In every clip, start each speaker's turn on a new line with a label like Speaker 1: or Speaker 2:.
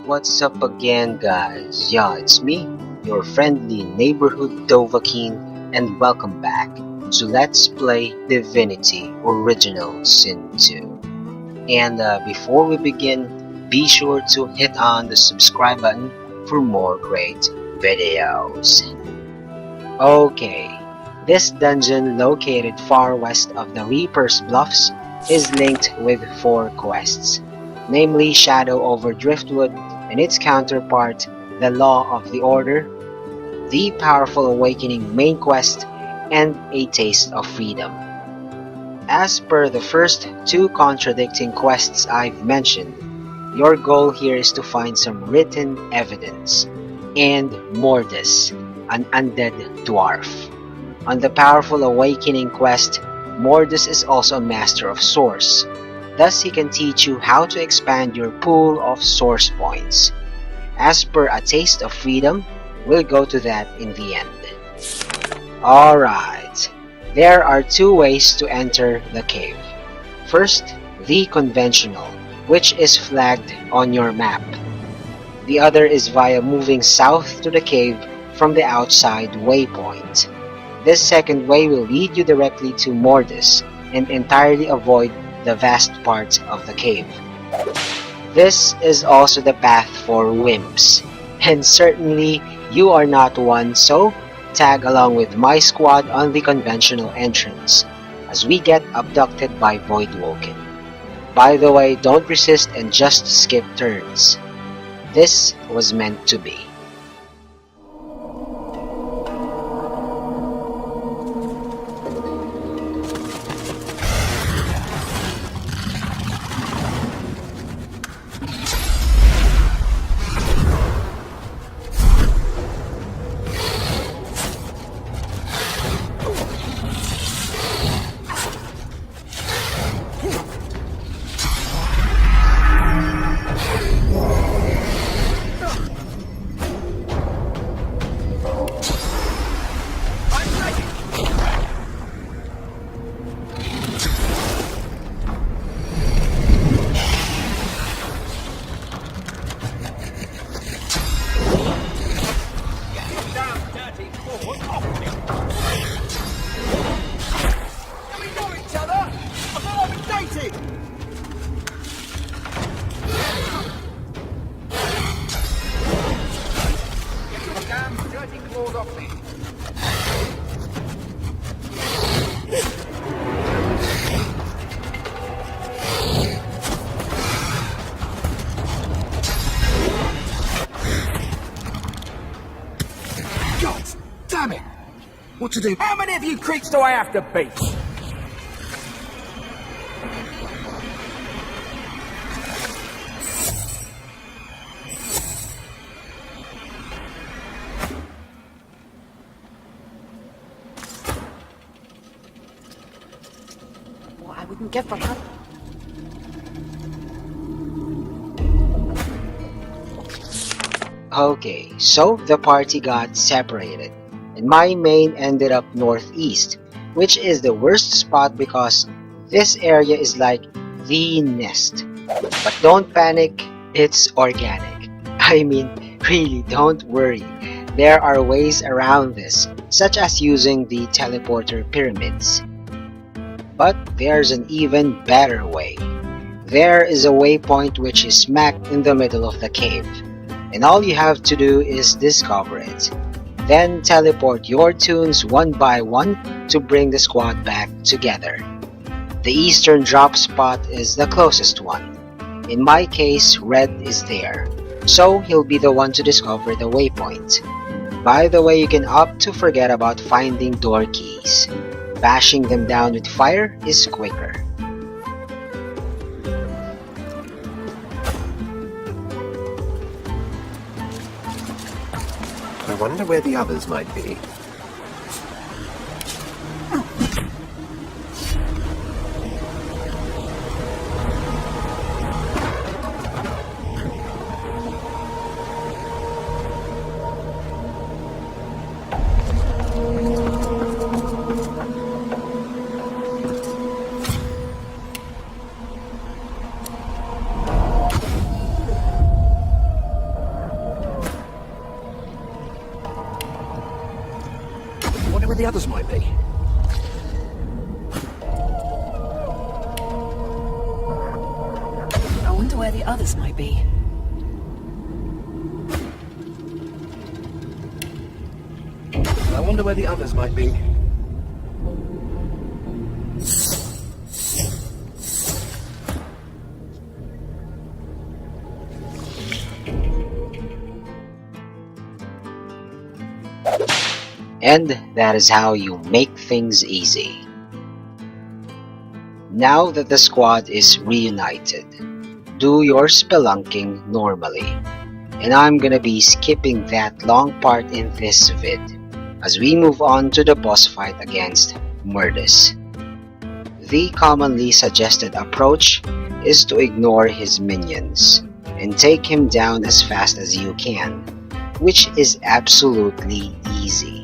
Speaker 1: What's up again, guys? Yeah, it's me, your friendly neighborhood Dovahkiin, and welcome back to Let's Play Divinity Original Sin 2. And before we begin, be sure to hit on the subscribe button for more great videos. Okay, this dungeon located far west of the Reaper's Bluffs is linked with 4 quests, namely Shadow over Driftwood and its counterpart, the Law of the Order, the Powerful Awakening main quest, and A Taste of Freedom. As per the first 2 contradicting quests I've mentioned, your goal here is to find some written evidence, and Mordus, an undead dwarf. On the Powerful Awakening quest, Mordus is also a master of source. Thus, he can teach you how to expand your pool of source points. As per A Taste of Freedom, we'll go to that in the end. Alright, there are 2 ways to enter the cave. First, the conventional, which is flagged on your map. The other is via moving south to the cave from the outside waypoint. This second way will lead you directly to Mordus and entirely avoid the vast parts of the cave. This is also the path for wimps, and certainly you are not one, so tag along with my squad on the conventional entrance as we get abducted by Voidwoken. By the way, don't resist and just skip turns. This was meant to be.
Speaker 2: Damn it! What to do? How many of you creeps do I have to beat?
Speaker 3: Well, I wouldn't give for that.
Speaker 1: Okay, so the party got separated, and my main ended up northeast, which is the worst spot because this area is like the nest. But don't panic, it's organic. I mean, really don't worry. There are ways around this, such as using the teleporter pyramids. But there's an even better way. There is a waypoint which is smack in the middle of the cave, and all you have to do is discover it. Then teleport your tunes one by one to bring the squad back together. The eastern drop spot is the closest one. In my case, Red is there, so he'll be the one to discover the waypoint. By the way, you can opt to forget about finding door keys. Bashing them down with fire is quicker.
Speaker 4: I wonder where the others might be.
Speaker 2: the others might be.
Speaker 3: I wonder where the others might be.
Speaker 2: I wonder where the others might be.
Speaker 1: And that is how you make things easy. Now that the squad is reunited, do your spelunking normally. And I'm gonna be skipping that long part in this vid, as we move on to the boss fight against Mordus. The commonly suggested approach is to ignore his minions and take him down as fast as you can, which is absolutely easy.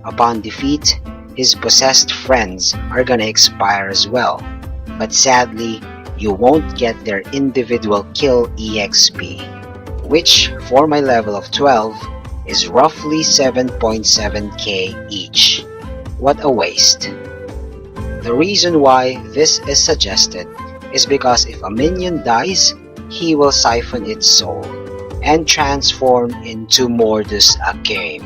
Speaker 1: Upon defeat, his possessed friends are gonna expire as well, but sadly, you won't get their individual kill EXP, which for my level of 12 is roughly 7.7k each. What a waste. The reason why this is suggested is because if a minion dies, he will siphon its soul and transform into Mordus'Akaim,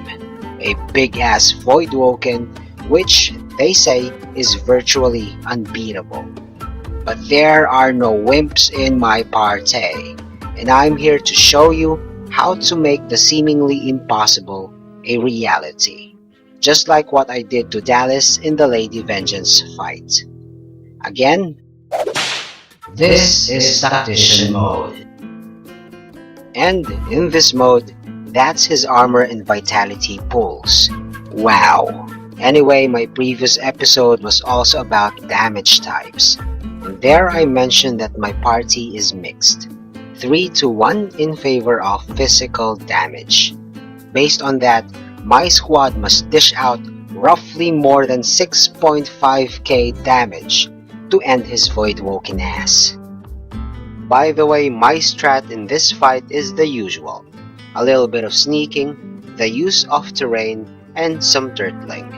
Speaker 1: a big-ass Voidwoken which they say is virtually unbeatable. But there are no wimps in my party, and I'm here to show you how to make the seemingly impossible a reality, just like what I did to Dallas in the Lady Vengeance fight. Again, this is Tactician mode. And in this mode, that's his armor and vitality pulls. Wow! Anyway, my previous episode was also about damage types. And there I mentioned that my party is mixed, 3-1 in favor of physical damage. Based on that, my squad must dish out roughly more than 6.5k damage to end his Voidwoken ass. By the way, my strat in this fight is the usual. A little bit of sneaking, the use of terrain, and some turtling.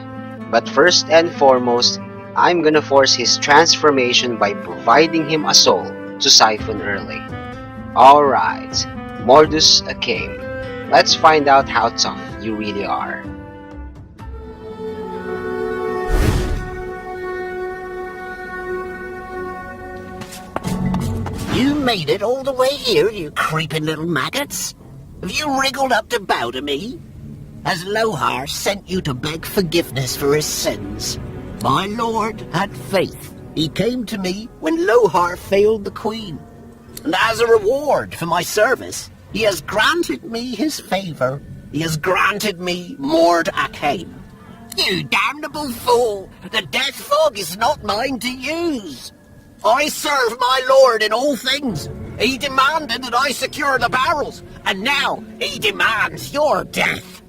Speaker 1: But first and foremost, I'm gonna force his transformation by providing him a soul to siphon early. Alright, Mordus'Akaim, let's find out how tough you really are.
Speaker 5: You made it all the way here, you creeping little maggots? Have you wriggled up to bow to me? Has Lohar sent you to beg forgiveness for his sins? My lord had faith. He came to me when Lohar failed the queen. And as a reward for my service, he has granted me his favor. He has granted me Mordus'Akaim. You damnable fool! The death fog is not mine to use. I serve my lord in all things. He demanded that I secure the barrels, and now he demands your death.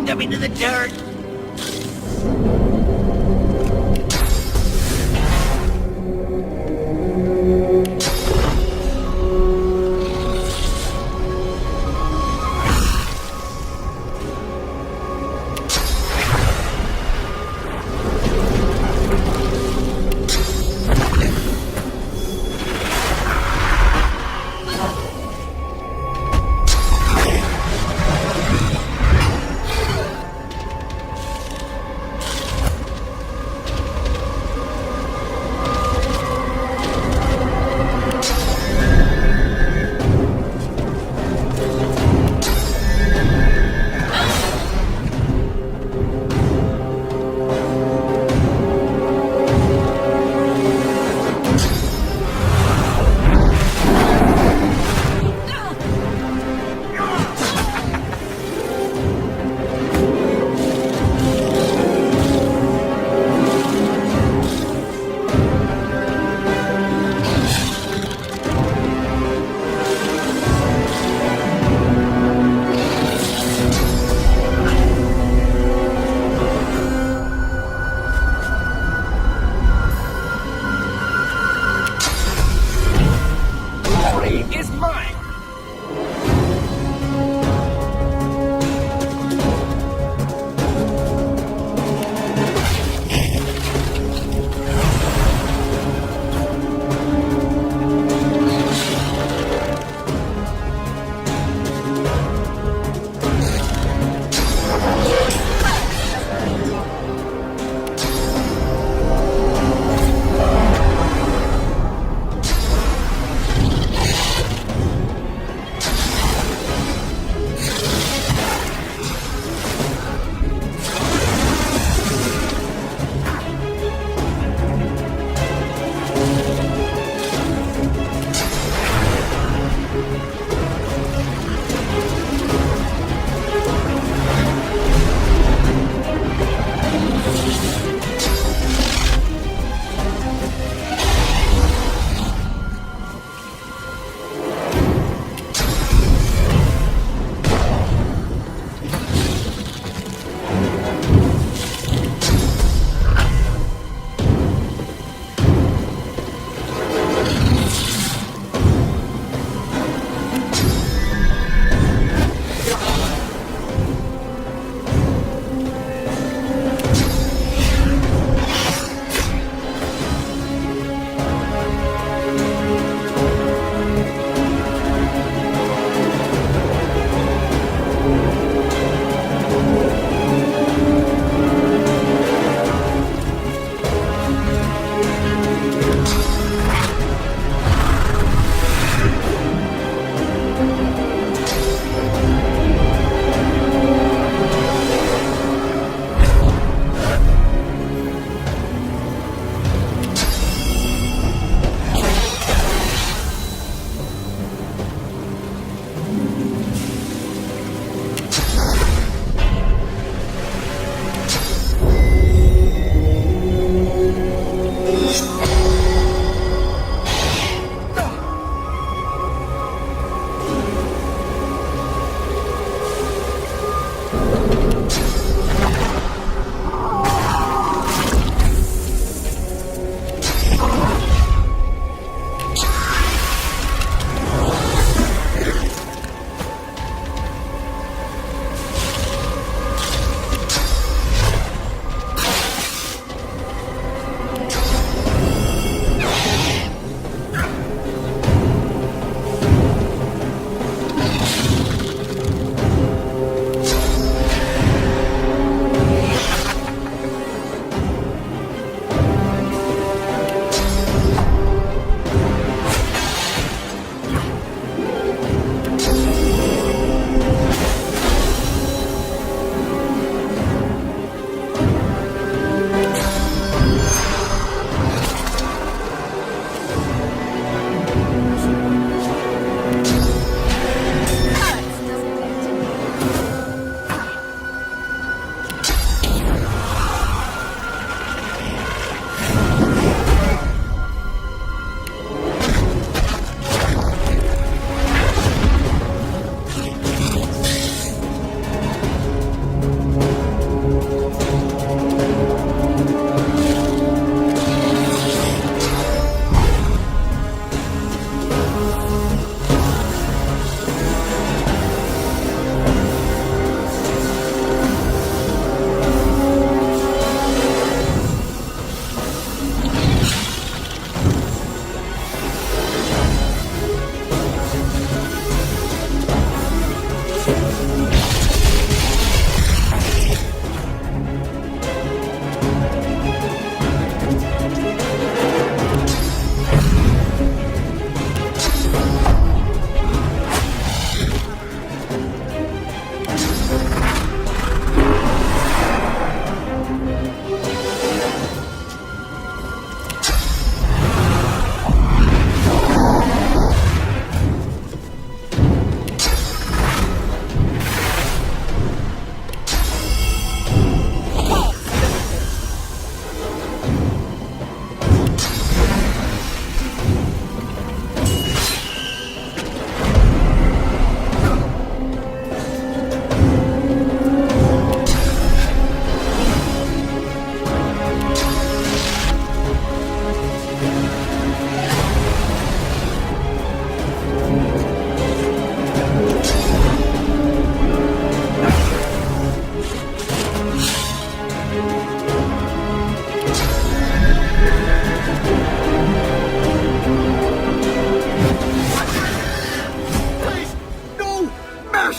Speaker 5: them into the dirt.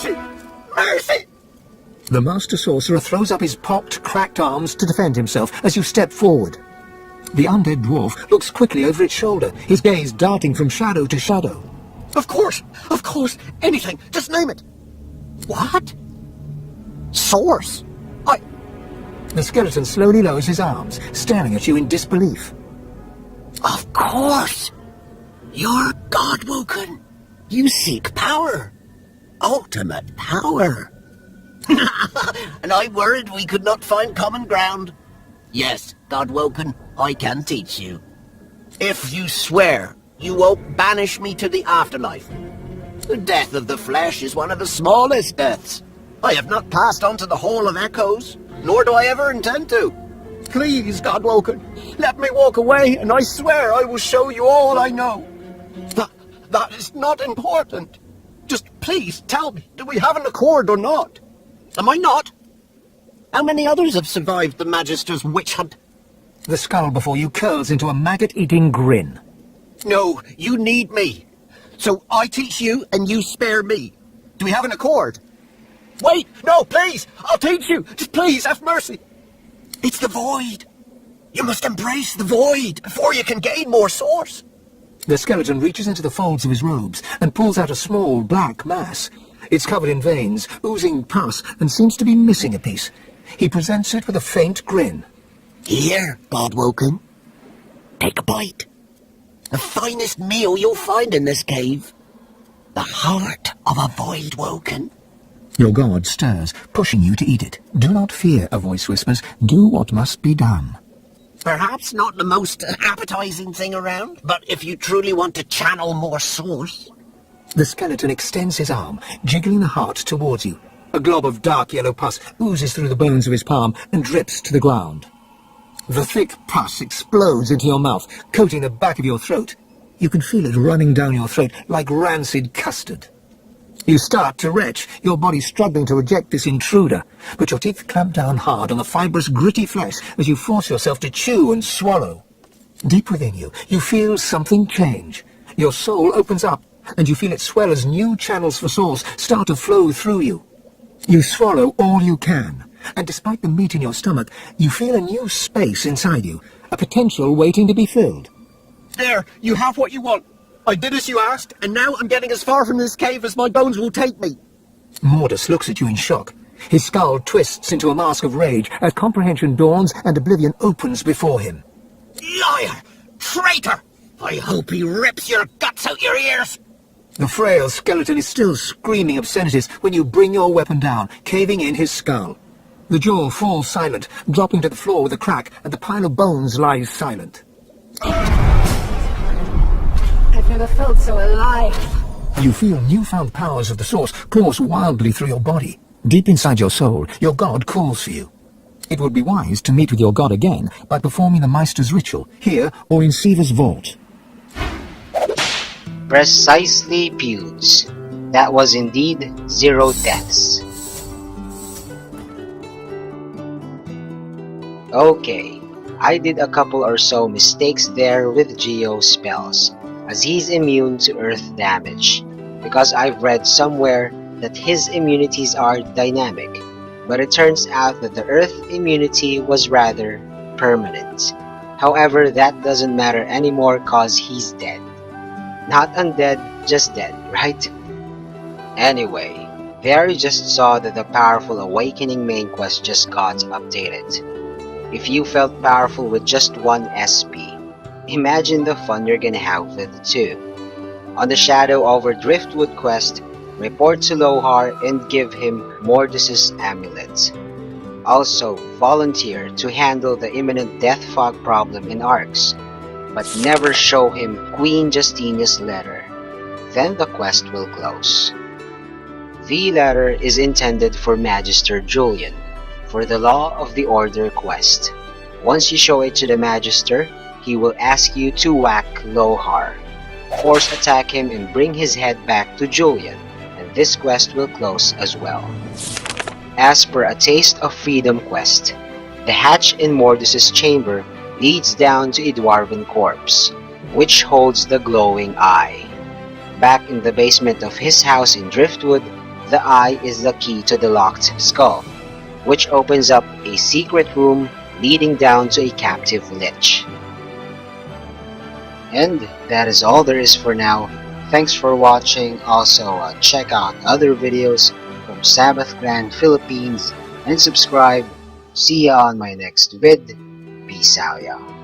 Speaker 5: Mercy! Mercy!
Speaker 2: The Master Sorcerer throws up his popped, cracked arms to defend himself as you step forward. The undead dwarf looks quickly over its shoulder, his gaze darting from shadow to shadow.
Speaker 5: Of course, anything, just name it. What? Source?
Speaker 2: The skeleton slowly lowers his arms, staring at you in disbelief.
Speaker 5: Of course! You're Godwoken. You seek power. Ultimate power. And I worried we could not find common ground. Yes, Godwoken, I can teach you. If you swear you won't banish me to the afterlife. The death of the flesh is one of the smallest deaths. I have not passed on to the Hall of Echoes, nor do I ever intend to. Please, Godwoken, let me walk away, and I swear I will show you all I know. That is not important. Just please tell me, do we have an accord or not? Am I not? How many others have survived the Magister's witch hunt?
Speaker 2: The skull before you curls into a maggot-eating grin.
Speaker 5: No, you need me. So I teach you and you spare me. Do we have an accord? Wait, no, please! I'll teach you! Just please, have mercy! It's the void! You must embrace the void before you can gain more source!
Speaker 2: The skeleton reaches into the folds of his robes and pulls out a small black mass. It's covered in veins, oozing pus, and seems to be missing a piece. He presents it with a faint grin.
Speaker 5: Here, Godwoken. Take a bite. The finest meal you'll find in this cave. The heart of a Voidwoken.
Speaker 2: Your god stirs, pushing you to eat it. Do not fear, a voice whispers. Do what must be done.
Speaker 5: Perhaps not the most appetizing thing around, but if you truly want to channel more source...
Speaker 2: The skeleton extends his arm, jiggling the heart towards you. A glob of dark yellow pus oozes through the bones of his palm and drips to the ground. The thick pus explodes into your mouth, coating the back of your throat. You can feel it running down your throat like rancid custard. You start to retch, your body struggling to reject this intruder, but your teeth clamp down hard on the fibrous, gritty flesh as you force yourself to chew and swallow. Deep within you, you feel something change. Your soul opens up, and you feel it swell as new channels for source start to flow through you. You swallow all you can, and despite the meat in your stomach, you feel a new space inside you, a potential waiting to be filled.
Speaker 5: There, you have what you want. I did as you asked, and now I'm getting as far from this cave as my bones will take me.
Speaker 2: Mordus looks at you in shock. His skull twists into a mask of rage as comprehension dawns and oblivion opens before him.
Speaker 5: Liar! Traitor! I hope he rips your guts out your ears!
Speaker 2: The frail skeleton is still screaming obscenities when you bring your weapon down, caving in his skull. The jaw falls silent, dropping to the floor with a crack, and the pile of bones lies silent.
Speaker 3: I've never felt so alive.
Speaker 2: You feel newfound powers of the source course wildly through your body. Deep inside your soul, your god calls for you. It would be wise to meet with your god again by performing the Meister's ritual, here or in Siva's vault.
Speaker 1: Precisely, Pewds. That was indeed 0 deaths. Okay, I did a couple or so mistakes there with Geo spells, as he's immune to earth damage, because I've read somewhere that his immunities are dynamic, but it turns out that the earth immunity was rather permanent. However, that doesn't matter anymore cause he's dead. Not undead, just dead, right? Anyway, there you just saw that the powerful Awakening main quest just got updated. If you felt powerful with just one SP, imagine the fun you're gonna have with 2. On the Shadow over Driftwood quest, report to Lohar and give him Mordus's amulet. Also, volunteer to handle the imminent death fog problem in Arx, but never show him Queen Justinia's letter. Then the quest will close. The letter is intended for Magister Julian, for the Law of the Order quest. Once you show it to the Magister, he will ask you to whack Lohar, force attack him and bring his head back to Julian, and this quest will close as well. As per a Taste of Freedom quest, the hatch in Mordus's chamber leads down to a dwarven corpse, which holds the glowing eye. Back in the basement of his house in Driftwood, the eye is the key to the locked skull, which opens up a secret room leading down to a captive lich. And that is all there is for now. Thanks for watching. Also, check out other videos from Sabbath Clan Philippines and subscribe. See ya on my next vid. Peace out, y'all.